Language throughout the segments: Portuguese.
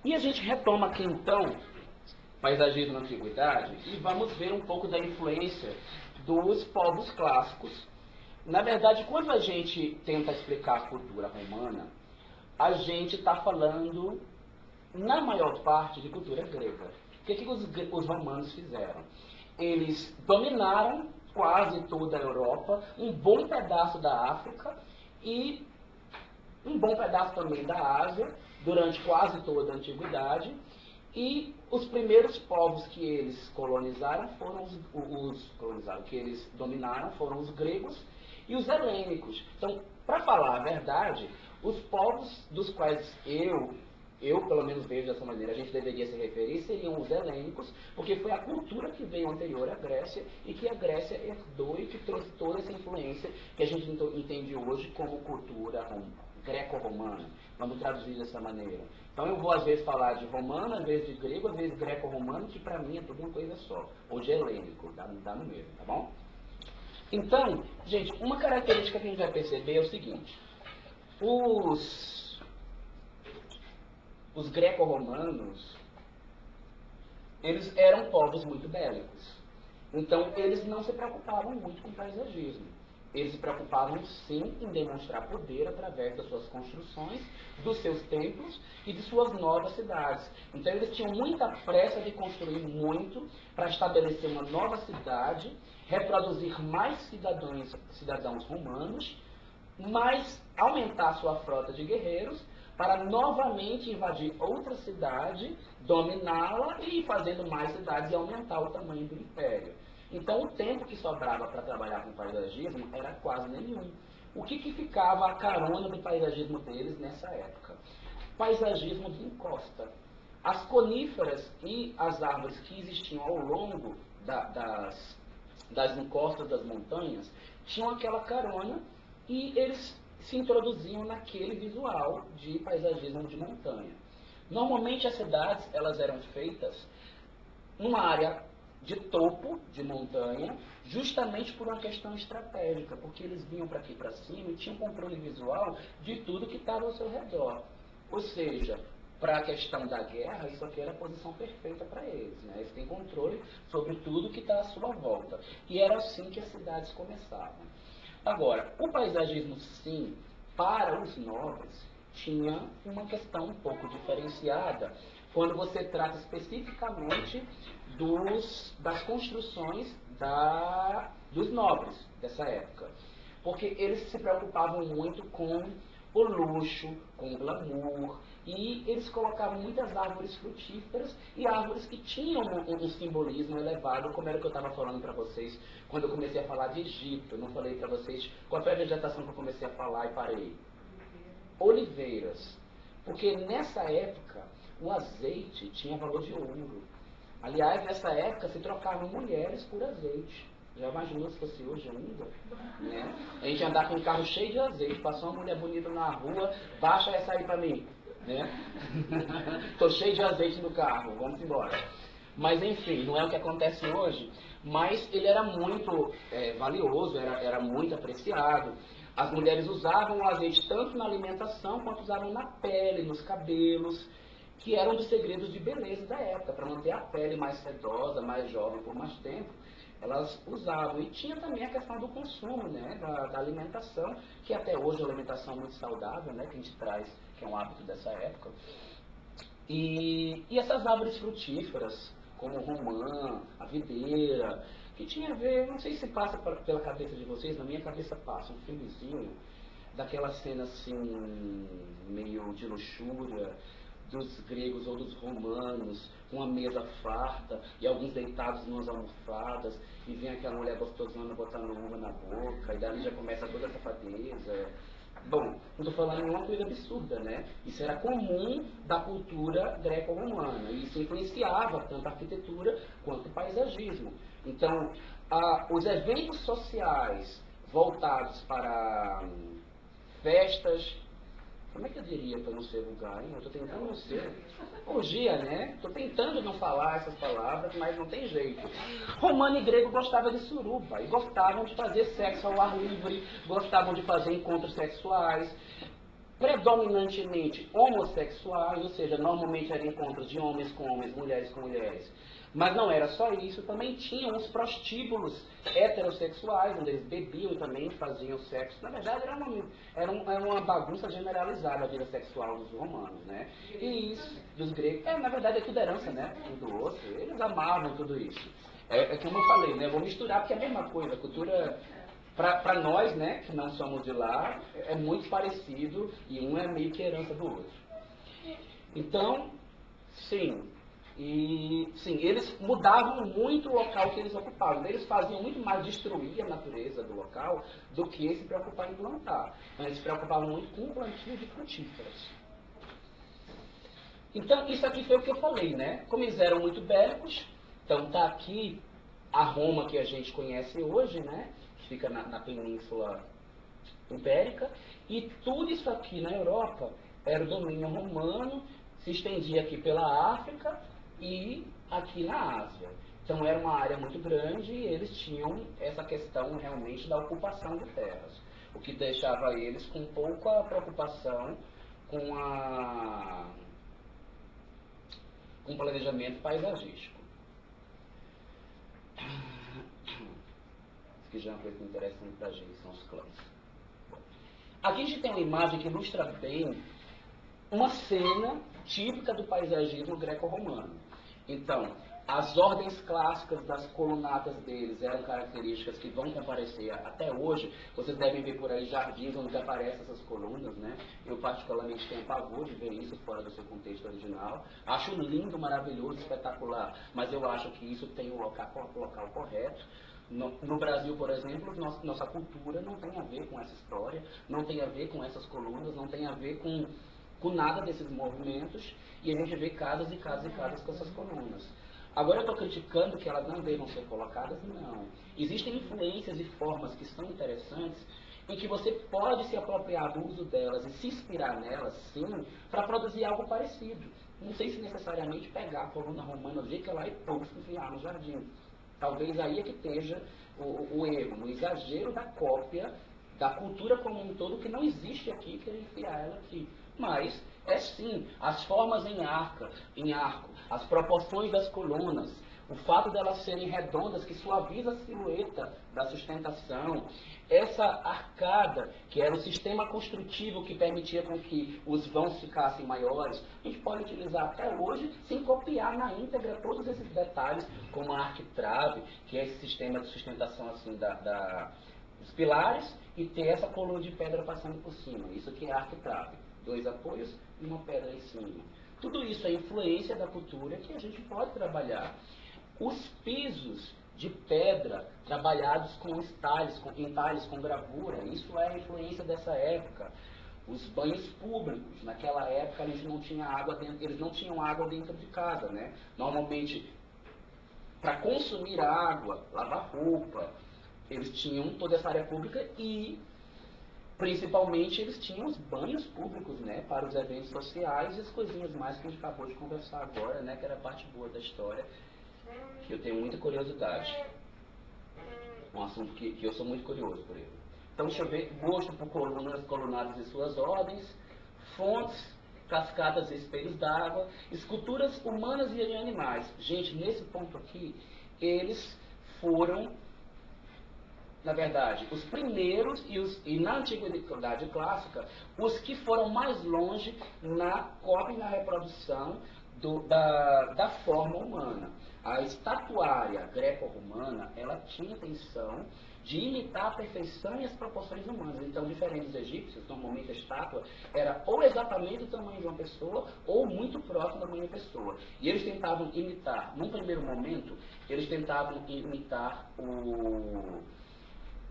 E a gente retoma aqui então paisagismo na antiguidade e vamos ver um pouco da influência dos povos clássicos. Na verdade, quando a gente tenta explicar a cultura romana, a gente está falando, na maior parte, de cultura grega. O que os romanos fizeram? Eles dominaram quase toda a Europa, um bom pedaço da África e um bom pedaço também da Ásia, durante quase toda a antiguidade. E os primeiros povos que eles colonizaram foram que eles dominaram foram os gregos e os helênicos. Então, para falar a verdade, os povos dos quais eu pelo menos vejo dessa maneira, a gente deveria se referir, seriam os helênicos, porque foi a cultura que veio anterior à Grécia e que a Grécia herdou e que trouxe toda essa influência que a gente entende hoje como cultura greco-romana. Vamos traduzir dessa maneira. Então eu vou às vezes falar de romano, às vezes de grego, às vezes greco-romano, que para mim é tudo uma coisa só. Ou de helênico, dá no mesmo, tá bom? Então, gente, uma característica que a gente vai perceber é o seguinte. Os greco-romanos, eles eram povos muito bélicos. Então, eles não se preocupavam muito com paisagismo. Eles se preocupavam, sim, em demonstrar poder através das suas construções, dos seus templos e de suas novas cidades. Então, eles tinham muita pressa de construir muito para estabelecer uma nova cidade, reproduzir mais cidadãos romanos, mas aumentar sua frota de guerreiros para novamente invadir outra cidade, dominá-la e ir fazendo mais cidades e aumentar o tamanho do império. Então o tempo que sobrava para trabalhar com paisagismo era quase nenhum. O que ficava a carona do paisagismo deles nessa época? Paisagismo de encosta. As coníferas e as árvores que existiam ao longo das encostas das montanhas tinham aquela carona e eles se introduziam naquele visual de paisagismo de montanha. Normalmente as cidades elas eram feitas numa área de topo de montanha, justamente por uma questão estratégica, porque eles vinham para aqui para cima e tinham controle visual de tudo que estava ao seu redor. Ou seja, para a questão da guerra, isso aqui era a posição perfeita para eles. Né? Eles têm controle sobre tudo que está à sua volta. E era assim que as cidades começavam. Agora, o paisagismo, sim, para os nobres, tinha uma questão um pouco diferenciada quando você trata especificamente das construções dos nobres dessa época. Porque eles se preocupavam muito com o luxo, com o glamour, e eles colocavam muitas árvores frutíferas e árvores que tinham um simbolismo elevado, como era o que eu estava falando para vocês quando eu comecei a falar de Egito. Eu não falei para vocês qual foi a vegetação que eu comecei a falar e parei. Oliveiras. Porque nessa época o azeite tinha valor de ouro. Aliás, nessa época se trocavam mulheres por azeite. Já imaginou se fosse hoje ainda? Né? A gente andar com um carro cheio de azeite, passou uma mulher bonita na rua, baixa essa aí pra mim. Né? Tô cheio de azeite no carro, vamos embora. Mas enfim, não é o que acontece hoje, mas ele era muito valioso, era muito apreciado. As mulheres usavam o azeite tanto na alimentação quanto usavam na pele, nos cabelos, que eram dos segredos de beleza da época, para manter a pele mais sedosa, mais jovem por mais tempo. Elas usavam. E tinha também a questão do consumo, né, da alimentação, que até hoje é uma alimentação muito saudável, né, que a gente traz, que é um hábito dessa época. E essas árvores frutíferas, como o romã, a videira, que tinha a ver, não sei se passa pela cabeça de vocês, na minha cabeça passa um filmezinho, daquela cena assim, meio de luxúria, dos gregos ou dos romanos, com uma mesa farta e alguns deitados em umas almofadas, e vem aquela mulher gostosona botando uva na boca, e dali já começa toda a safadeza. Bom, não estou falando de uma coisa absurda, né? Isso era comum da cultura greco-romana, e isso influenciava tanto a arquitetura quanto o paisagismo. Então, os eventos sociais voltados para festas. Como é que eu diria para não ser vulgar, hein? Eu estou tentando não ser. Orgia, né? Estou tentando não falar essas palavras, mas não tem jeito. Romano e grego gostavam de suruba, e gostavam de fazer sexo ao ar livre, gostavam de fazer encontros sexuais. predominantemente homossexuais, ou seja, normalmente eram encontros de homens com homens, mulheres com mulheres. Mas não era só isso, também tinham os prostíbulos heterossexuais, onde eles bebiam e também faziam sexo. Na verdade, era uma bagunça generalizada a vida sexual dos romanos, né? E isso, dos gregos, na verdade é tudo herança, né? Um do outro, eles amavam tudo isso. É como eu falei, né? Vou misturar porque é a mesma coisa, a cultura... Para nós, né, que não somos de lá, é muito parecido e um é meio que herança do outro. Então, sim, eles mudavam muito o local que eles ocupavam. Eles faziam muito mais destruir a natureza do local do que se preocupar em plantar. Então, eles se preocupavam muito com o plantio de frutíferas. Então, isso aqui foi o que eu falei, né? Como eles eram muito bélicos, então está aqui a Roma que a gente conhece hoje, né? Que fica na Península Ibérica, e tudo isso aqui na Europa era o domínio romano, se estendia aqui pela África e aqui na Ásia. Então era uma área muito grande e eles tinham essa questão realmente da ocupação de terras, o que deixava eles com pouca preocupação com o planejamento paisagístico. Isso que já é uma coisa interessante para a gente, são os clãs. Aqui a gente tem uma imagem que ilustra bem uma cena típica do paisagismo greco-romano. Então, as ordens clássicas das colunatas deles eram características que vão comparecer até hoje. Vocês devem ver por aí jardins onde aparecem essas colunas, né? Eu particularmente tenho pavor de ver isso fora do seu contexto original. Acho lindo, maravilhoso, espetacular, mas eu acho que isso tem o local correto. No Brasil, por exemplo, nossa cultura não tem a ver com essa história, não tem a ver com essas colunas, não tem a ver com nada desses movimentos, e a gente vê casas e casas e casas com essas colunas. Agora eu estou criticando que elas não devam ser colocadas? Não. Existem influências e formas que são interessantes, em que você pode se apropriar do uso delas e se inspirar nelas, sim, para produzir algo parecido. Não sei se necessariamente pegar a coluna romana do jeito que ela e enfiar no jardim. Talvez aí é que esteja o erro, no exagero da cópia da cultura como um todo, que não existe aqui, que a gente enfiar ela aqui. Mas, é sim, as formas em arco, as proporções das colunas, o fato delas serem redondas, que suaviza a silhueta da sustentação, essa arcada, que era o sistema construtivo que permitia com que os vãos ficassem maiores, a gente pode utilizar até hoje, sem copiar na íntegra todos esses detalhes, como a arquitrave, que é esse sistema de sustentação assim, dos pilares, e ter essa coluna de pedra passando por cima. Isso aqui é arquitrave. 2 apoios e uma pedra em cima. Tudo isso é influência da cultura que a gente pode trabalhar. Os pisos de pedra trabalhados com entalhes com gravura, isso é a influência dessa época. Os banhos públicos, naquela época eles não tinham água dentro de casa, né? Normalmente, para consumir água, lavar roupa, eles tinham toda essa área pública e principalmente eles tinham os banhos públicos, né, para os eventos sociais e as coisinhas mais que a gente acabou de conversar agora, né, que era a parte boa da história, que eu tenho muita curiosidade. Um assunto que eu sou muito curioso por ele. Então, deixa eu ver, gosto por colunadas e suas ordens, fontes, cascatas e espelhos d'água, esculturas humanas e de animais. Gente, nesse ponto aqui, eles foram, na verdade, os primeiros e na antiguidade clássica, os que foram mais longe na cópia e na reprodução da forma humana. A estatuária greco-romana, ela tinha intenção de imitar a perfeição e as proporções humanas. Então, diferente dos egípcios, normalmente a estátua era ou exatamente do tamanho de uma pessoa, ou muito próximo do tamanho de uma pessoa. E eles tentavam imitar, num primeiro momento, eles tentavam imitar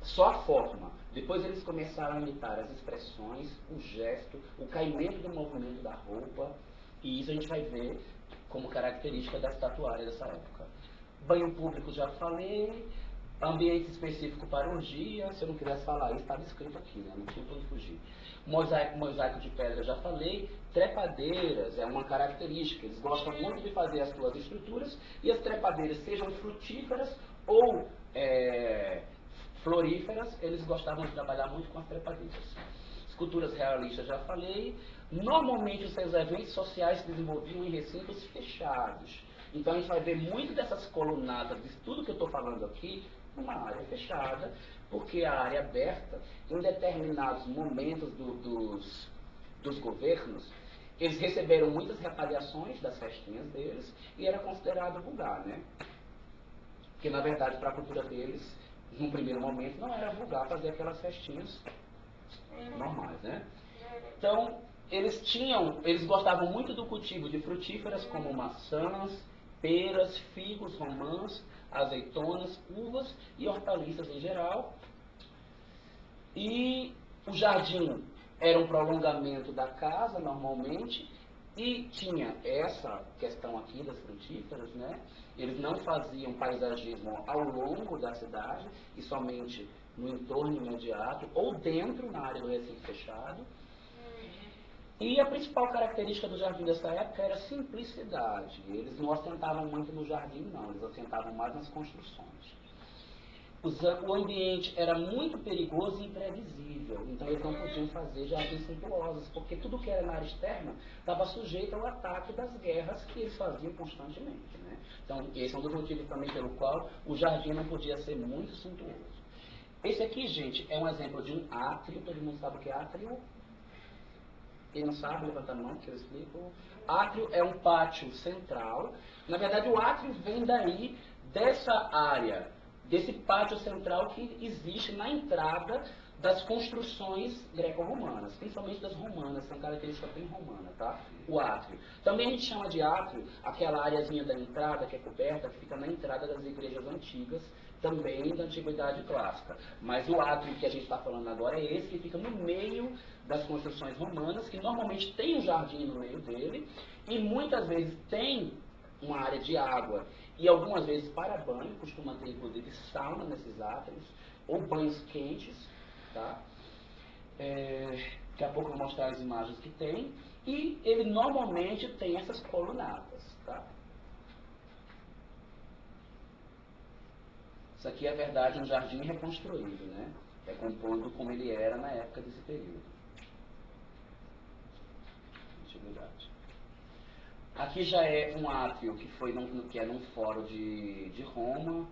só a forma. Depois eles começaram a imitar as expressões, o gesto, o caimento do movimento da roupa, e isso a gente vai ver como característica da estatuária dessa época. Banho público já falei, ambiente específico para orgia, se eu não quisesse falar isso, estava escrito aqui, né? Não tinha para onde fugir. Mosaico de pedra já falei, trepadeiras é uma característica, eles gostam muito de fazer as suas estruturas, e as trepadeiras, sejam frutíferas ou floríferas, eles gostavam de trabalhar muito com as trepadeiras. esculturas realistas, já falei. Normalmente, os seus eventos sociais se desenvolviam em recintos fechados. Então, a gente vai ver muito dessas colunadas, de tudo que eu estou falando aqui, numa área fechada, porque a área aberta, em determinados momentos dos governos, eles receberam muitas retaliações das festinhas deles e era considerado vulgar, né? Porque, na verdade, para a cultura deles, num primeiro momento, não era vulgar fazer aquelas festinhas normais, né? Então, eles gostavam muito do cultivo de frutíferas como maçãs, peras, figos, romãs, azeitonas, uvas e hortaliças em geral. E o jardim era um prolongamento da casa, normalmente, e tinha essa questão aqui das frutíferas, né? Eles não faziam paisagismo ao longo da cidade, e somente no entorno imediato, ou dentro, na área do recinto fechado. E a principal característica do jardim dessa época era a simplicidade. Eles não ostentavam muito no jardim, não. Eles ostentavam mais nas construções. O ambiente era muito perigoso e imprevisível. Então, eles não podiam fazer jardins suntuosos, porque tudo que era na área externa estava sujeito ao ataque das guerras que eles faziam constantemente, né? Então, esse é um dos motivos também pelo qual o jardim não podia ser muito suntuoso. Esse aqui, gente, é um exemplo de um átrio. Todo mundo sabe o que é átrio? Quem não sabe, levanta a mão que eu explico. Átrio é um pátio central. Na verdade, o átrio vem daí, dessa área, desse pátio central que existe na entrada das construções greco-romanas, principalmente das romanas, são características bem romanas, tá? O átrio. Também a gente chama de átrio aquela areazinha da entrada, que é coberta, que fica na entrada das igrejas antigas, também da antiguidade clássica. Mas o átrio que a gente está falando agora é esse que fica no meio das construções romanas, que normalmente tem um jardim no meio dele, e muitas vezes tem uma área de água, e algumas vezes para banho, costuma ter inclusive sauna nesses átrios, ou banhos quentes, tá? Daqui a pouco eu vou mostrar as imagens que tem, e ele normalmente tem essas colunadas, tá? Isso aqui é, na verdade, um jardim reconstruído, né? Recompondo como ele era na época desse período. Antiguidade. Aqui já é um átrio que foi que é num fórum de Roma.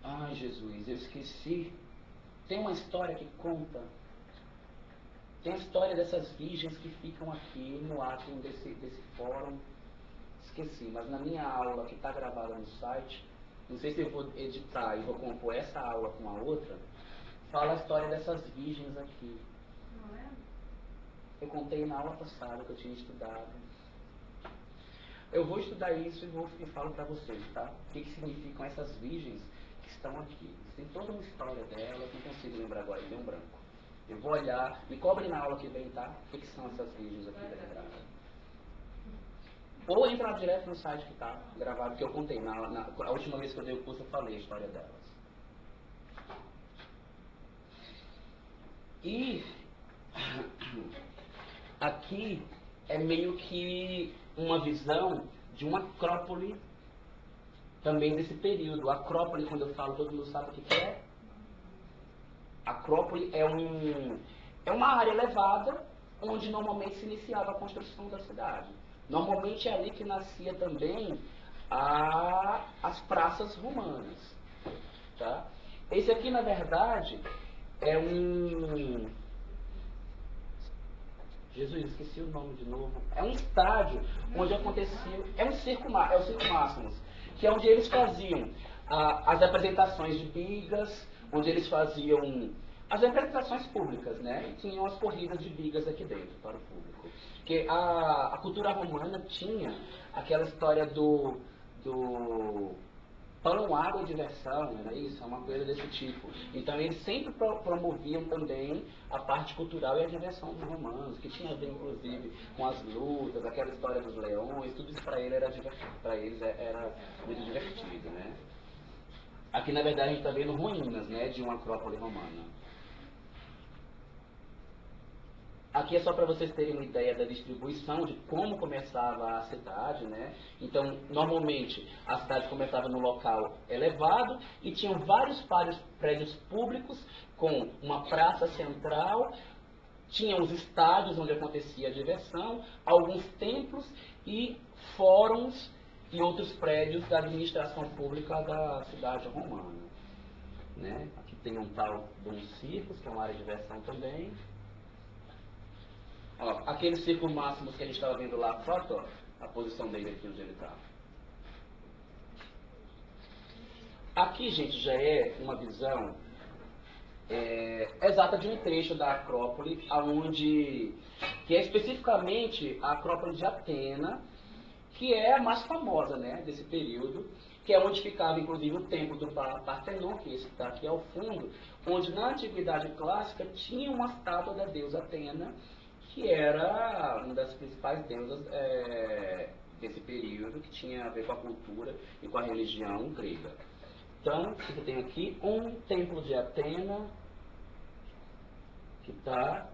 Ai, Jesus, eu esqueci. Tem uma história que conta. Tem a história dessas virgens que ficam aqui no átrio desse fórum. Esqueci, mas na minha aula, que está gravada no site, não sei se eu vou editar e vou compor essa aula com a outra, fala a história dessas virgens aqui. Não é? Eu contei na aula passada que eu tinha estudado. Eu vou estudar isso e falo para vocês, tá? O que significam essas virgens que estão aqui. Tem toda uma história delas, não consigo lembrar agora, deu um branco. Eu vou olhar, me cobre na aula que vem, tá? O que são essas virgens aqui da entrada. Ou entrar direto no site que está gravado, que eu contei. A última vez que eu dei o curso, eu falei a história delas. E aqui é meio que uma visão de uma acrópole também desse período. A acrópole, quando eu falo, todo mundo sabe o que é? A acrópole é uma área elevada onde normalmente se iniciava a construção da cidade. Normalmente é ali que nascia também as praças romanas. Tá? Esse aqui, na verdade, é um... Jesus, esqueci o nome de novo. É um estádio onde acontecia... É o Circo Máximos, que é onde eles faziam as apresentações de bigas, onde eles faziam as apresentações públicas, né? E tinham as corridas de bigas aqui dentro para o público. Porque a cultura romana tinha aquela história do pão, água e diversão, não era isso? É uma coisa desse tipo. Então eles sempre promoviam também a parte cultural e a diversão dos romanos, que tinha a ver inclusive com as lutas, aquela história dos leões, tudo isso para eles era muito divertido, né? Aqui na verdade a gente está vendo ruínas, né, de uma acrópole romana. Aqui é só para vocês terem uma ideia da distribuição, de como começava a cidade, né? Então, normalmente, a cidade começava num local elevado e tinham vários prédios públicos com uma praça central Tinha os estádios onde acontecia a diversão, alguns templos e fóruns e outros prédios da administração pública da cidade romana. Né? Aqui tem um tal de um circos, que é uma área de diversão também. Ó, aquele círculo máximo que a gente estava vendo lá na foto, ó, a posição dele aqui onde ele está. Aqui, gente, já é uma visão exata de um trecho da Acrópole, que é especificamente a Acrópole de Atena, que é a mais famosa, né, desse período, que é onde ficava, inclusive, o templo do Partenon, que esse está aqui ao fundo, onde na Antiguidade Clássica tinha uma estátua da deusa Atena, que era uma das principais deusas desse período, que tinha a ver com a cultura e com a religião grega. Então, você tem aqui um templo de Atena, que está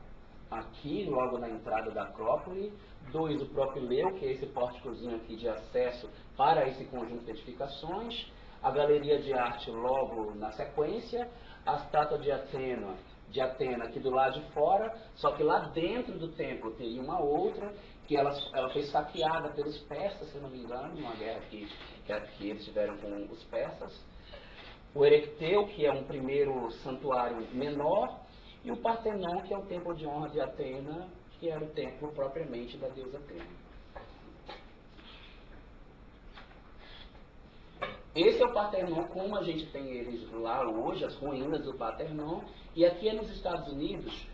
aqui, logo na entrada da Acrópole. 2, o Propileu, que é esse pórticozinho aqui de acesso para esse conjunto de edificações. A galeria de arte logo na sequência. A estátua de Atena aqui do lado de fora, só que lá dentro do templo teria uma outra, que ela foi saqueada pelos persas, se não me engano, numa guerra que eles tiveram com os persas. O Erecteu, que é um primeiro santuário menor, e o Partenon, que é o templo de honra de Atena, que era o templo propriamente da deusa Atena. Esse é o Partenon, como a gente tem eles lá hoje, as ruínas do Partenon, e aqui é nos Estados Unidos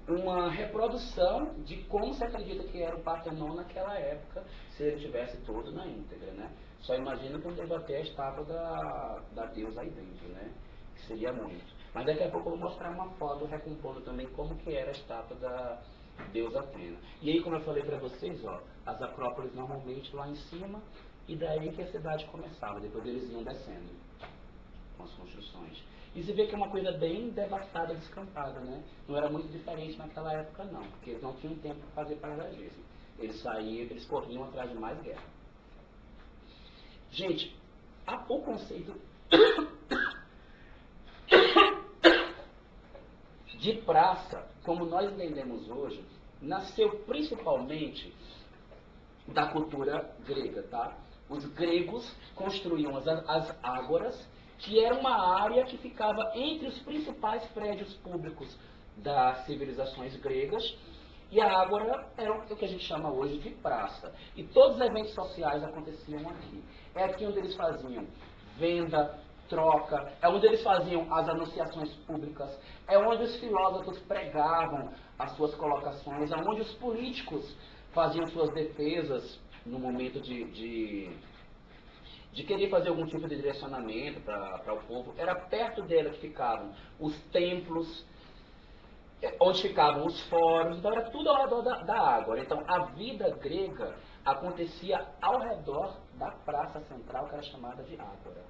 uma reprodução de como se acredita que era o Partenon naquela época, se ele tivesse todo na íntegra, né? Só imagina que não deva ter a estátua da deusa aí dentro, né? Que seria muito. Mas daqui a pouco eu vou mostrar uma foto recompondo também como que era a estátua da deusa Atena. E aí, como eu falei para vocês, ó, as acrópolis normalmente lá em cima, e daí que a cidade começava, depois eles iam descendo com as construções. E se vê que é uma coisa bem devastada, descampada, né? Não era muito diferente naquela época não, porque eles não tinham tempo para fazer paisagismo. Eles saíam, eles corriam atrás de mais guerra. Gente, o conceito de praça, como nós entendemos hoje, nasceu principalmente da cultura grega, tá? Os gregos construíam as ágoras, que era uma área que ficava entre os principais prédios públicos das civilizações gregas, e a ágora era o que a gente chama hoje de praça. E todos os eventos sociais aconteciam aqui. É aqui onde eles faziam venda, troca, é onde eles faziam as anunciações públicas, é onde os filósofos pregavam as suas colocações, é onde os políticos faziam suas defesas no momento de querer fazer algum tipo de direcionamento para o povo. Era perto dela que ficavam os templos, onde ficavam os fóruns, então era tudo ao redor da ágora. Então a vida grega acontecia ao redor da praça central, que era chamada de ágora.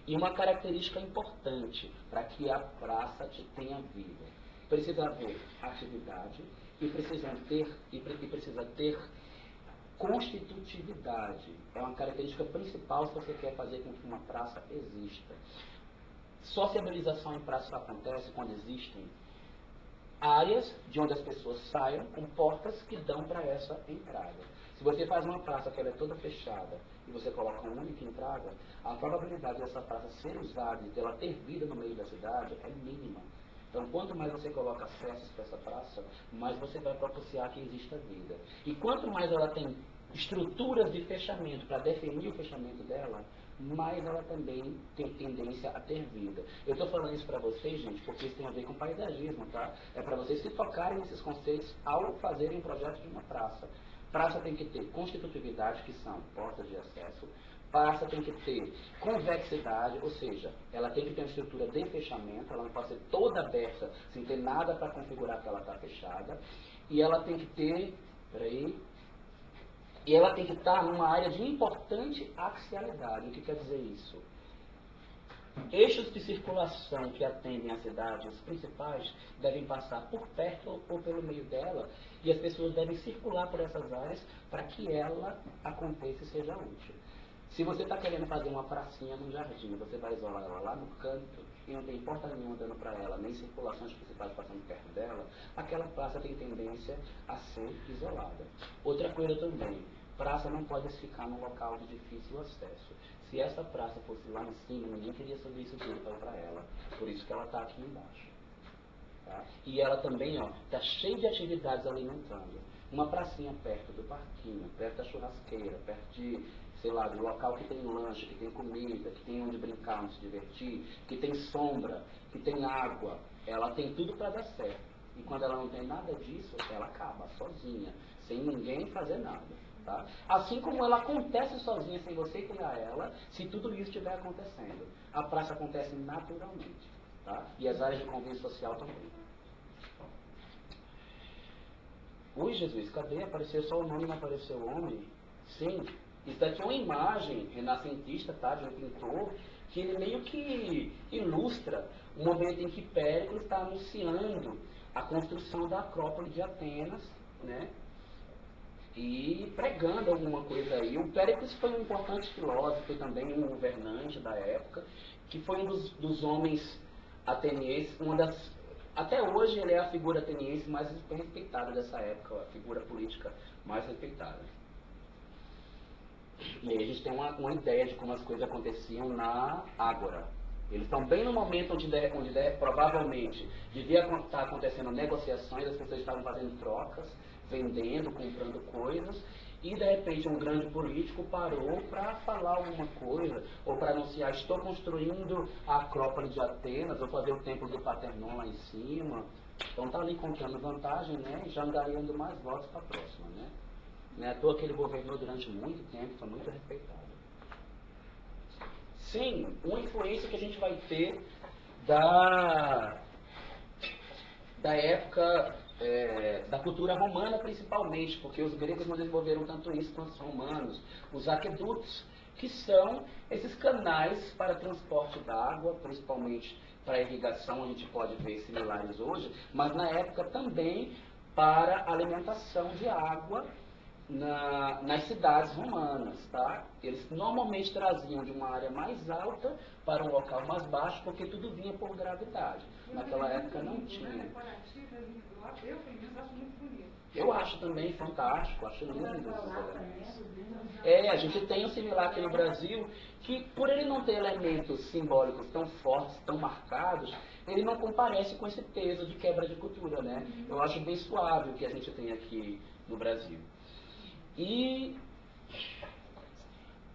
E uma característica importante para que a praça tenha vida: precisa haver atividade e precisa ter constitutividade. É uma característica principal se você quer fazer com que uma praça exista. Sociabilização em praça acontece quando existem áreas de onde as pessoas saiam com portas que dão para essa entrada. Se você faz uma praça que ela é toda fechada e você coloca uma única entrada, a probabilidade dessa praça ser usada e dela ter vida no meio da cidade é mínima. Então, quanto mais você coloca acessos para essa praça, mais você vai propiciar que exista vida. E quanto mais ela tem estruturas de fechamento para definir o fechamento dela, mais ela também tem tendência a ter vida. Eu estou falando isso para vocês, gente, porque isso tem a ver com paisagismo, tá? É para vocês se tocarem nesses conceitos ao fazerem um projeto de uma praça. Praça tem que ter constitutividade, que são portas de acesso. Praça tem que ter convexidade, ou seja, ela tem que ter uma estrutura de fechamento, ela não pode ser toda aberta, sem ter nada para configurar que ela está fechada. E ela tem que ter, e ela tem que estar numa área de importante axialidade. O que quer dizer isso? Eixos de circulação que atendem as cidades principais devem passar por perto ou pelo meio dela, e as pessoas devem circular por essas áreas para que ela aconteça e seja útil. Se você está querendo fazer uma pracinha no jardim, você vai isolar ela lá no canto, e não tem porta nenhuma dando para ela, nem circulações principais passando perto dela, aquela praça tem tendência a ser isolada. Outra coisa também, praça não pode ficar num local de difícil acesso. Se essa praça fosse lá em cima, ninguém queria subir isso tudo para ela. Por isso que ela está aqui embaixo. Tá? E ela também está cheia de atividades alimentando. Uma pracinha perto do parquinho, perto da churrasqueira, perto de, sei lá, do local que tem lanche, que tem comida, que tem onde brincar, onde se divertir, que tem sombra, que tem água. Ela tem tudo para dar certo. E quando ela não tem nada disso, ela acaba sozinha, sem ninguém fazer nada. Tá? Assim como ela acontece sozinha, sem você criar ela, se tudo isso estiver acontecendo. A praça acontece naturalmente. Tá? E as áreas de convívio social também. Ui, Jesus, cadê? Apareceu só o nome, não apareceu o homem? Sim, isso daqui é uma imagem renascentista, tá? De um pintor, que ele meio que ilustra o momento em que Péricles está anunciando a construção da Acrópole de Atenas, né? E pregando alguma coisa aí. O Péricles foi um importante filósofo e também um governante da época, que foi um dos homens atenienses, até hoje ele é a figura ateniense mais respeitada dessa época, a figura política mais respeitada. E aí a gente tem uma ideia de como as coisas aconteciam na Ágora. Eles estão bem no momento onde provavelmente devia estar acontecendo negociações, as pessoas estavam fazendo trocas, vendendo, comprando coisas, e de repente um grande político parou para falar alguma coisa, ou para anunciar: estou construindo a Acrópole de Atenas, vou fazer o templo do Paternon lá em cima. Então está ali contando vantagem, né? E já angariando mais votos para a próxima, né? Não é à toa que ele governou durante muito tempo, foi muito respeitado. Sim, uma influência que a gente vai ter da época da cultura romana principalmente, porque os gregos não desenvolveram tanto isso quanto os romanos. Os aquedutos, que são esses canais para transporte d'água, principalmente para irrigação, a gente pode ver similares hoje, mas na época também para alimentação de água nas cidades romanas, tá? Eles normalmente traziam de uma área mais alta para um local mais baixo, porque tudo vinha por gravidade. Naquela época não tinha. Eu acho também fantástico, acho lindo esses elementos. A gente tem um similar aqui no Brasil, que por ele não ter elementos simbólicos tão fortes, tão marcados, ele não comparece com esse peso de quebra de cultura, né? Eu acho bem suave o que a gente tem aqui no Brasil. E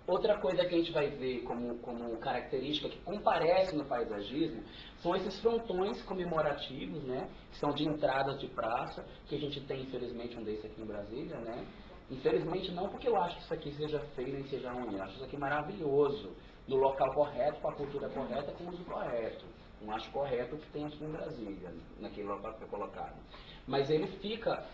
outra coisa que a gente vai ver como característica que comparece no paisagismo são esses frontões comemorativos, né, que são de entradas de praça, que a gente tem, infelizmente, um desse aqui em Brasília, né? Infelizmente não porque eu acho que isso aqui seja feio nem seja ruim, eu acho isso aqui maravilhoso, no local correto, com a cultura correta, com o uso correto. Não acho correto o que tem aqui em Brasília, naquele local que foi colocado. Mas ele fica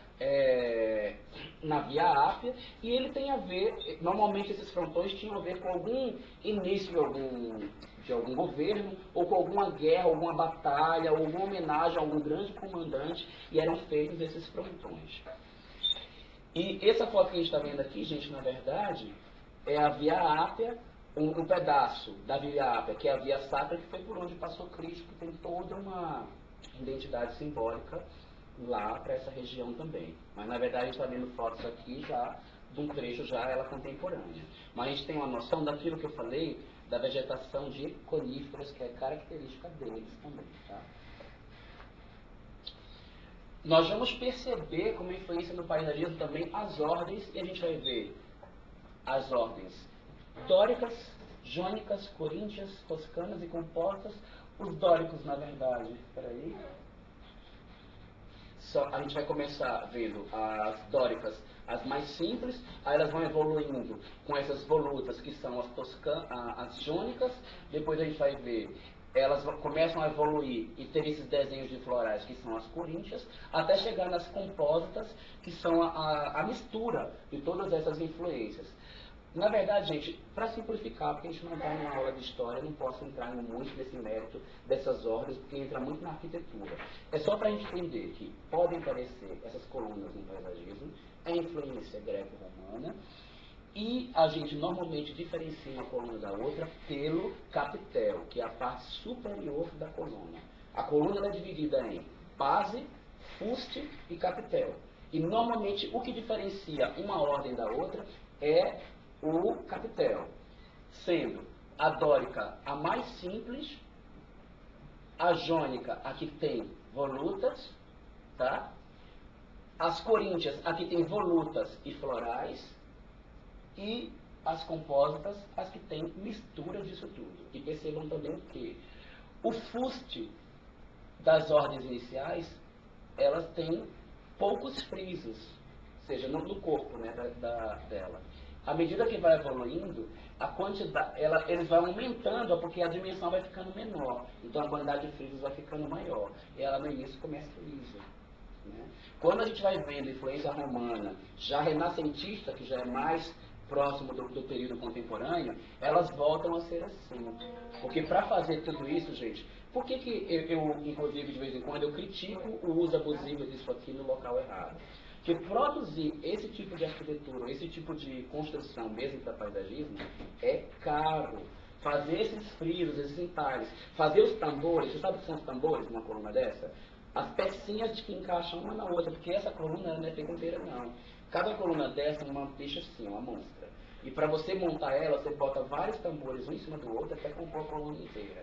na Via Ápia e ele tem a ver, normalmente esses frontões tinham a ver com algum início de algum governo, ou com alguma guerra, alguma batalha, ou alguma homenagem a algum grande comandante, e eram feitos esses frontões. E essa foto que a gente está vendo aqui, gente, na verdade, é a Via Ápia, um pedaço da Via Ápia, que é a Via Sacra, que foi por onde passou Cristo, que tem toda uma identidade simbólica lá para essa região também. Mas na verdade a gente está vendo fotos aqui já de um trecho já ela contemporânea. Mas a gente tem uma noção daquilo que eu falei, da vegetação de coníferas, que é característica deles também. Tá? Nós vamos perceber como influência no paisagismo também as ordens, e a gente vai ver as ordens dóricas, jônicas, coríntias, toscanas e compostas. Os dóricos, na verdade, peraí, a gente vai começar vendo as dóricas, as mais simples, aí elas vão evoluindo com essas volutas, que são as jônicas, depois a gente vai ver, elas começam a evoluir e ter esses desenhos de florais, que são as coríntias, até chegar nas compósitas, que são a mistura de todas essas influências. Na verdade, gente, para simplificar, porque a gente não está em uma aula de história, eu não posso entrar muito nesse mérito dessas ordens, porque entra muito na arquitetura. É só para a gente entender que podem aparecer essas colunas no paisagismo, é influência greco-romana, E a gente normalmente diferencia uma coluna da outra pelo capitel, que é a parte superior da coluna. A coluna ela é dividida em base, fuste e capitel. E normalmente o que diferencia uma ordem da outra é o capitel, sendo a dórica a mais simples, a jônica a que tem volutas, tá? As coríntias a que tem volutas e florais, e as compósitas, as que têm mistura disso tudo. E percebam também que o fuste das ordens iniciais, elas têm poucos frisos, ou seja, no corpo, né, dela. À medida que vai evoluindo, a quantidade, eles vão aumentando, porque a dimensão vai ficando menor. Então a quantidade de frisos vai ficando maior. E ela no início começa lisa. Né? Quando a gente vai vendo influência romana, já renascentista, que já é mais próximo do período contemporâneo, elas voltam a ser assim. Porque para fazer tudo isso, gente, por que eu, inclusive, de vez em quando, eu critico o uso abusivo disso aqui no local errado? Porque produzir esse tipo de arquitetura, esse tipo de construção, mesmo para paisagismo, é caro. Fazer esses frisos, esses entalhes, fazer os tambores, você sabe o que são os tambores numa coluna dessa? As pecinhas de que encaixam uma na outra, porque essa coluna não é feita inteira, não. Cada coluna dessa é uma bicha assim, uma monstra. E para você montar ela, você bota vários tambores um em cima do outro até compor a coluna inteira.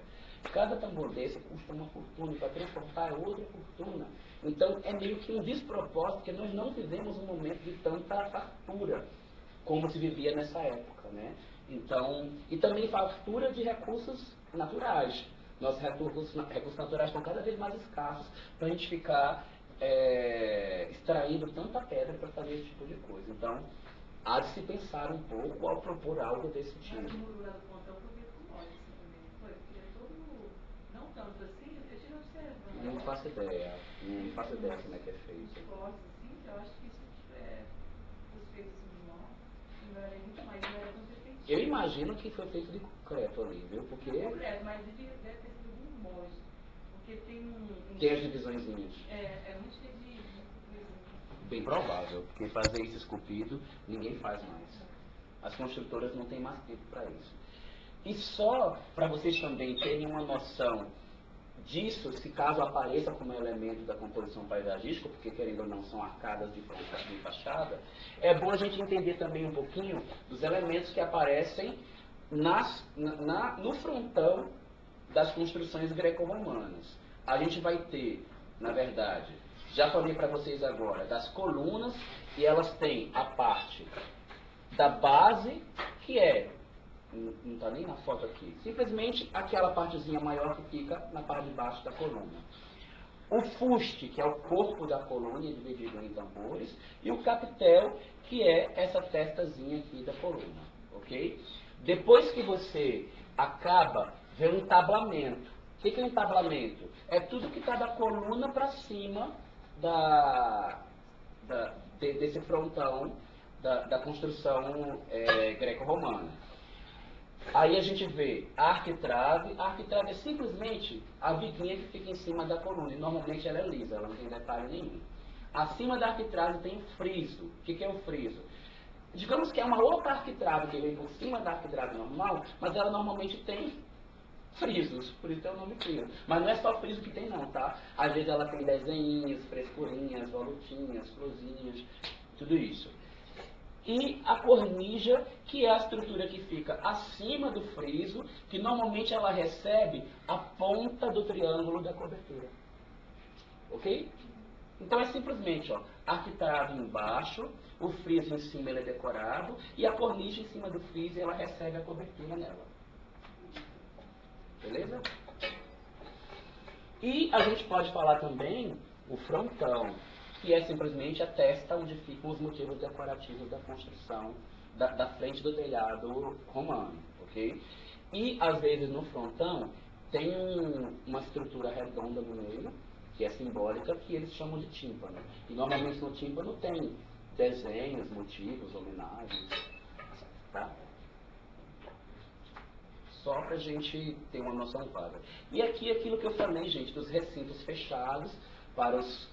Cada tambor desse custa uma fortuna, e para transportar é outra fortuna. Então é meio que um despropósito, porque nós não vivemos um momento de tanta fartura como se vivia nessa época, né? Então, e também fartura de recursos naturais. Nossos recursos naturais estão cada vez mais escassos para a gente ficar extraindo tanta pedra para fazer esse tipo de coisa. Então, há de se pensar um pouco ao propor algo desse tipo. Mas o muro lá do pontão foi feito com óleo também, foi? Porque é todo, não tanto assim, eu tive observando. Não faço ideia como é que é feito. Os cortes assim, eu acho que isso fosse feito assim de mão, não era muito mais, não era tão perfeitinho. Eu imagino que foi feito de concreto ali, viu? Porque... Não concreto, mas deve ter sido algum molde. Porque tem tem as divisõezinhas. É muito cheio de bem provável, porque fazer isso esculpido, ninguém faz mais. As construtoras não têm mais tempo para isso. E só para vocês também terem uma noção disso, se caso apareça como elemento da composição paisagística, porque querendo ou não são arcadas de fachada, é bom a gente entender também um pouquinho dos elementos que aparecem no frontão das construções greco-romanas. A gente vai ter, na verdade, já falei para vocês agora, das colunas, e elas têm a parte da base, que é, não está nem na foto aqui, simplesmente aquela partezinha maior que fica na parte de baixo da coluna. O fuste, que é o corpo da coluna, dividido em tambores, e o capitel, que é essa testazinha aqui da coluna, ok? Depois que você acaba, vê um entablamento. O que é um entablamento? É tudo que está da coluna para cima desse frontão da construção greco-romana. Aí a gente vê a arquitrave. A arquitrave é simplesmente a viguinha que fica em cima da coluna. E normalmente ela é lisa, ela não tem detalhe nenhum. Acima da arquitrave tem o friso. O que é o friso? Digamos que é uma outra arquitrave que vem por cima da arquitrave normal, mas ela normalmente tem frisos, por isso é o nome friso. Mas não é só friso que tem não, tá? Às vezes ela tem desenhinhos, frescurinhas, volutinhas, florzinhas, tudo isso. E a cornija, que é a estrutura que fica acima do friso, que normalmente ela recebe a ponta do triângulo da cobertura. Ok? Então é simplesmente, ó, arquitrave embaixo, o friso em cima ele é decorado, e a cornija em cima do friso ela recebe a cobertura nela. Beleza? E a gente pode falar também o frontão, que é simplesmente a testa onde ficam os motivos decorativos da construção da frente do telhado romano, ok? E às vezes no frontão tem uma estrutura redonda no meio, que é simbólica, que eles chamam de tímpano. E normalmente no tímpano tem desenhos, motivos, homenagens, tá? Só para a gente ter uma noção vaga. E aqui aquilo que eu falei, gente, dos recintos fechados para os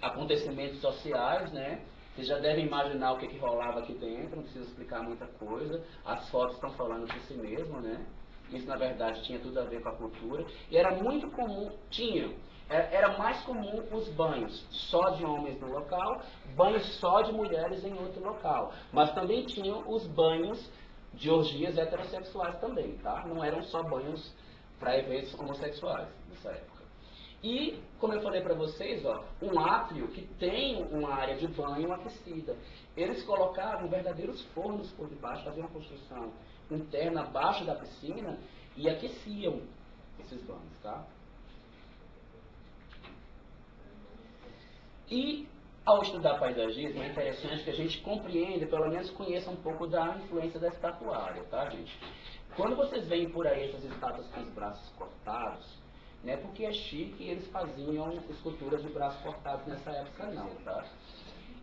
acontecimentos sociais, né? Vocês já devem imaginar o que rolava aqui dentro, não preciso explicar muita coisa. As fotos estão falando por si mesmo, né? Isso, na verdade, tinha tudo a ver com a cultura. E era muito comum, era mais comum os banhos só de homens no local, banhos só de mulheres em outro local. Mas também tinham os banhos de orgias heterossexuais também, tá? Não eram só banhos para eventos homossexuais nessa época. E, como eu falei para vocês, ó, um átrio que tem uma área de banho aquecida. Eles colocavam verdadeiros fornos por debaixo, faziam uma construção interna abaixo da piscina e aqueciam esses banhos, tá? E, ao estudar paisagismo, é interessante que a gente compreenda, pelo menos conheça um pouco da influência da estatuária, tá, gente? Quando vocês veem por aí essas estátuas com os braços cortados, não é porque é chique e eles faziam esculturas de braços cortados nessa época, não, tá?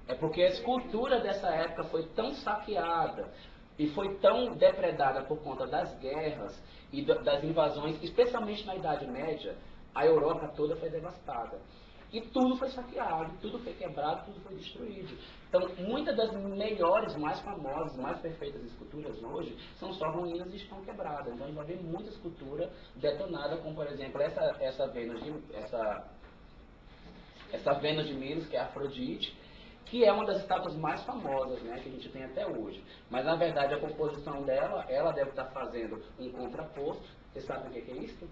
É porque a escultura dessa época foi tão saqueada e foi tão depredada por conta das guerras e das invasões, especialmente na Idade Média, a Europa toda foi devastada. E tudo foi saqueado, tudo foi quebrado, tudo foi destruído. Então, muitas das melhores, mais famosas, mais perfeitas esculturas hoje são só ruínas e estão quebradas. Então, a gente vai ver muita escultura detonada, como, por exemplo, essa Vênus de Milos, que é a Afrodite, que é uma das estátuas mais famosas, né, que a gente tem até hoje. Mas, na verdade, a composição dela, ela deve estar fazendo um contraposto. Vocês sabem o que é isso?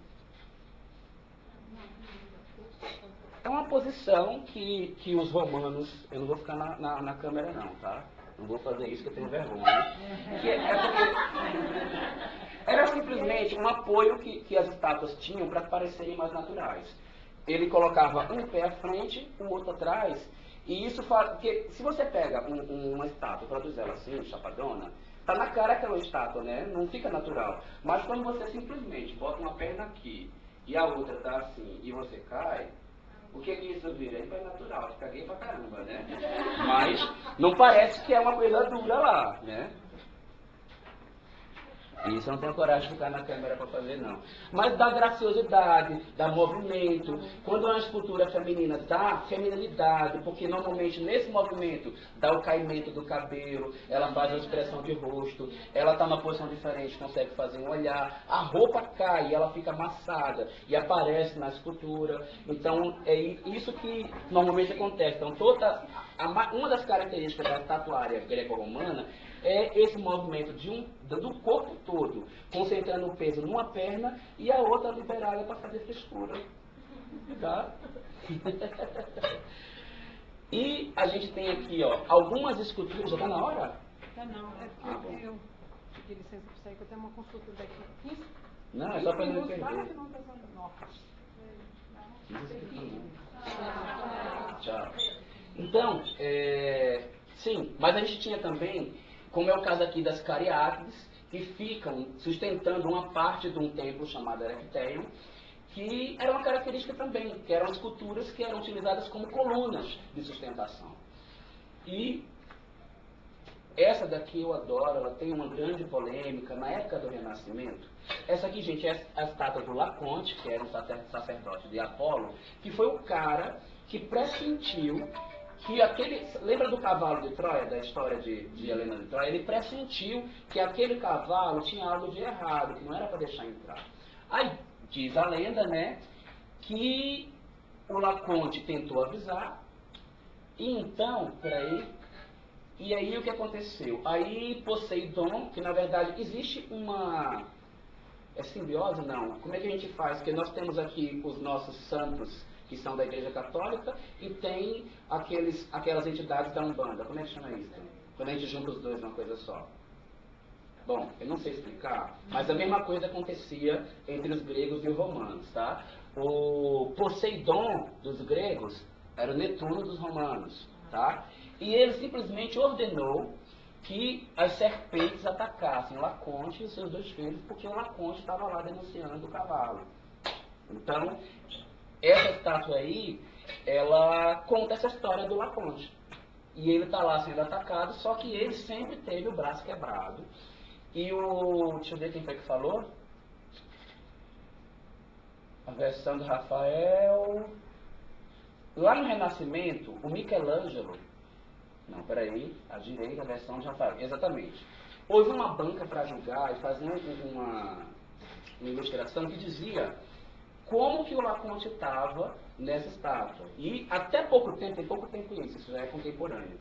É uma posição que os romanos... Eu não vou ficar na câmera não, tá? Não vou fazer isso que eu tenho vergonha. Que é porque era simplesmente um apoio que as estátuas tinham para parecerem mais naturais. Ele colocava um pé à frente, o outro atrás, e isso faz... Porque se você pega uma estátua e produz ela assim, chapadona, tá na cara que é uma estátua, né? Não fica natural. Mas quando você simplesmente bota uma perna aqui e a outra tá assim, e você cai... O que isso vira? Aí foi natural, fica gay pra caramba, né? Mas não parece que é uma coisa dura lá, né? Isso eu não tenho coragem de ficar na câmera para fazer, não. Mas dá graciosidade, dá movimento. Quando é uma escultura feminina, dá feminilidade, porque normalmente nesse movimento dá o caimento do cabelo, ela faz a expressão de rosto, ela está numa posição diferente, consegue fazer um olhar, a roupa cai, ela fica amassada e aparece na escultura. Então é isso que normalmente acontece. Então uma das características da tatuária greco-romana é esse movimento do corpo todo, concentrando o peso numa perna e a outra liberada para fazer frescura. Tá? E a gente tem aqui, ó, algumas esculturas. Já está na hora? Tá não, é porque eu pedi licença para sair, que eu tenho uma consulta daqui. Não, é só para não perder. Tchau. Então, sim, mas a gente tinha também, como é o caso aqui das Cariátides, que ficam sustentando uma parte de um templo chamado Erechtheion, que era uma característica também, que eram esculturas que eram utilizadas como colunas de sustentação. E essa daqui eu adoro, ela tem uma grande polêmica na época do Renascimento. Essa aqui, gente, é a estátua do Laconte, que era um sacerdote de Apolo, que foi o cara que pressentiu que lembra do cavalo de Troia, da história de Helena de Troia? Ele pressentiu que aquele cavalo tinha algo de errado, que não era para deixar entrar. Aí diz a lenda, né, que o Laconte tentou avisar, e então, e aí o que aconteceu? Aí Poseidon, que na verdade existe uma... É simbiose? Não. Como é que a gente faz? Porque nós temos aqui os nossos santos, que são da Igreja Católica, e tem aquelas entidades da Umbanda. Como é que chama isso? Quando a gente junta os dois numa coisa só. Bom, eu não sei explicar, mas a mesma coisa acontecia entre os gregos e os romanos, tá? O Poseidon dos gregos era o Netuno dos romanos, tá? E ele simplesmente ordenou que as serpentes atacassem o Laconte e os seus 2 filhos, porque o Laconte estava lá denunciando o cavalo. Então, essa estátua aí, ela conta essa história do Laconte. E ele está lá sendo atacado, só que ele sempre teve o braço quebrado. E deixa eu ver quem foi que falou. A versão do Rafael. Lá no Renascimento, o Michelangelo, Não, peraí, a direita, a versão de Rafael. Exatamente. Houve uma banca para julgar e fazer uma ilustração que dizia como que o Laconte estava nessa estátua. E até pouco tempo, tem pouco tempo isso já é contemporâneo.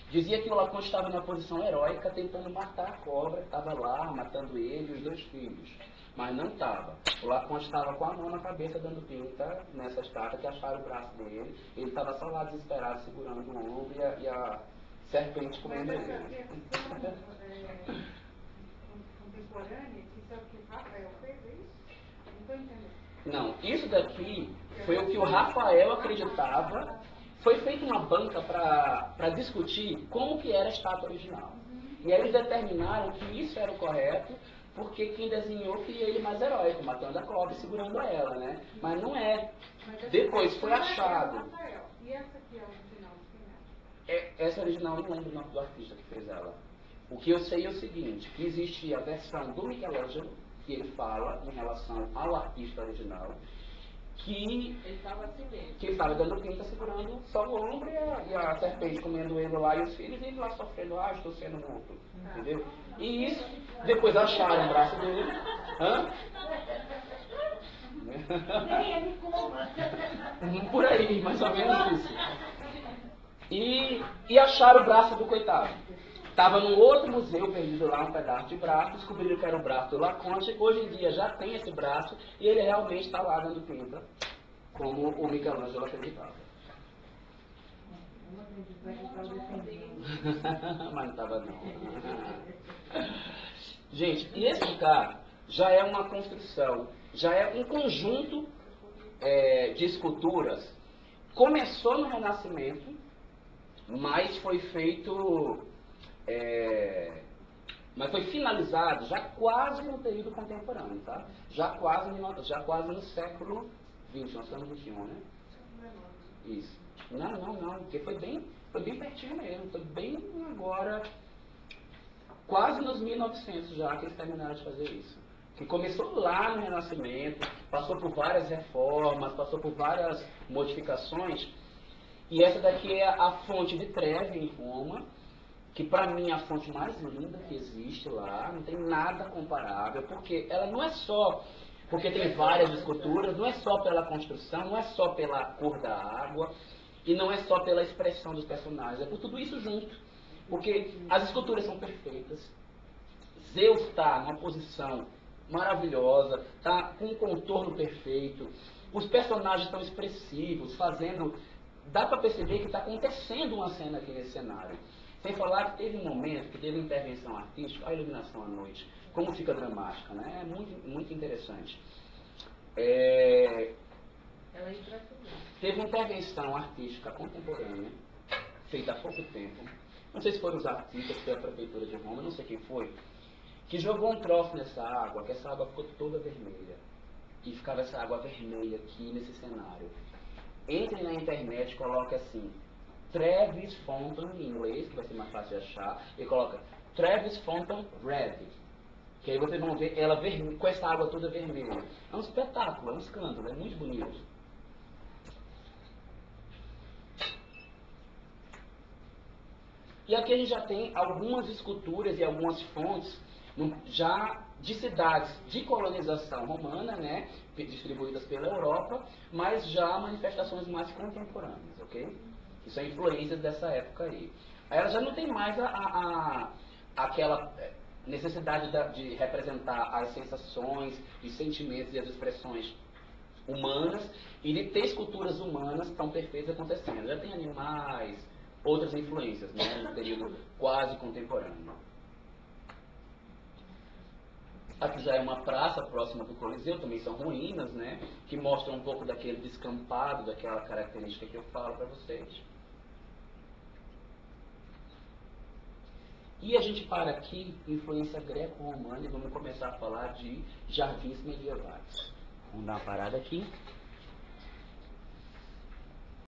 Dizia que o Laconte estava numa posição heróica tentando matar a cobra que estava lá, matando ele e os 2 filhos. Mas não estava. O Laconte estava com a mão na cabeça dando pinta nessa estátua, que acharam o braço dele. Ele estava só lá desesperado, segurando o ombro e a serpente comendo ele. Contemporânea, que sabe que o Rafael fez isso? Não estou entendendo. Não, isso daqui foi o que o Rafael acreditava. Foi feita uma banca para discutir como que era a estátua original. E aí eles determinaram que isso era o correto, porque quem desenhou queria ele mais heróico, matando a cobra e segurando a ela, né? Mas não é. Depois foi achado. E essa aqui é a original de quem é? Essa original eu não lembro o nome do artista que fez ela. O que eu sei é o seguinte, que existe a versão do Michelangelo, que ele fala em relação ao artista original, que ele estava dando pinta segurando só o ombro e a serpente comendo ele lá e os filhos, e ele lá sofrendo, estou sendo morto, entendeu? E isso, depois acharam o braço dele, Nem ele coma. por aí, mais ou menos isso. E acharam o braço do coitado. Estava num outro museu perdido lá, um pedaço de braço, descobriram que era o braço do Laconte, hoje em dia já tem esse braço e ele realmente está lá dando pinta, como o Michelangelo acreditava. Mas não estava não. Gente, e esse lugar já é uma construção, já é um conjunto de esculturas. Começou no Renascimento, mas foi feito... mas foi finalizado já quase no período contemporâneo, tá? Já quase no século XX, nós estamos no XXI, né? Isso. Não, porque foi bem pertinho mesmo, foi bem agora, quase nos 1900 já que eles terminaram de fazer isso. Que começou lá no Renascimento, passou por várias reformas, passou por várias modificações, e essa daqui é a fonte de Trevi em Roma, que para mim é a fonte mais linda que existe lá, não tem nada comparável, porque ela não é só, porque tem várias esculturas, não é só pela construção, não é só pela cor da água, e não é só pela expressão dos personagens, é por tudo isso junto, porque as esculturas são perfeitas, Zeus está numa posição maravilhosa, está com um contorno perfeito, os personagens estão expressivos, dá para perceber que está acontecendo uma cena aqui nesse cenário. Sem falar que teve um momento que teve intervenção artística, a iluminação à noite, como fica dramática, né? É muito, muito interessante. Teve uma intervenção artística contemporânea, feita há pouco tempo, não sei se foram os artistas, se foi a prefeitura de Roma, não sei quem foi, que jogou um troço nessa água, que essa água ficou toda vermelha. E ficava essa água vermelha aqui nesse cenário. Entre na internet e coloque assim, Trevis Fountain, em inglês, que vai ser mais fácil de achar, e coloca Trevis Fountain Red, que aí vocês vão ver ela com essa água toda vermelha. É um espetáculo, é um escândalo, é muito bonito. E aqui a gente já tem algumas esculturas e algumas fontes já de cidades de colonização romana, né, distribuídas pela Europa, mas já manifestações mais contemporâneas, ok? Que são influências dessa época aí. Aí ela já não tem mais aquela necessidade de representar as sensações, os sentimentos e as expressões humanas e de ter esculturas humanas tão perfeitas acontecendo. Já tem animais, outras influências, né, no período quase contemporâneo. Aqui já é uma praça próxima do Coliseu, também são ruínas, né, que mostram um pouco daquele descampado, daquela característica que eu falo para vocês. E a gente para aqui, influência greco-romana, e vamos começar a falar de jardins medievais. Vamos dar uma parada aqui.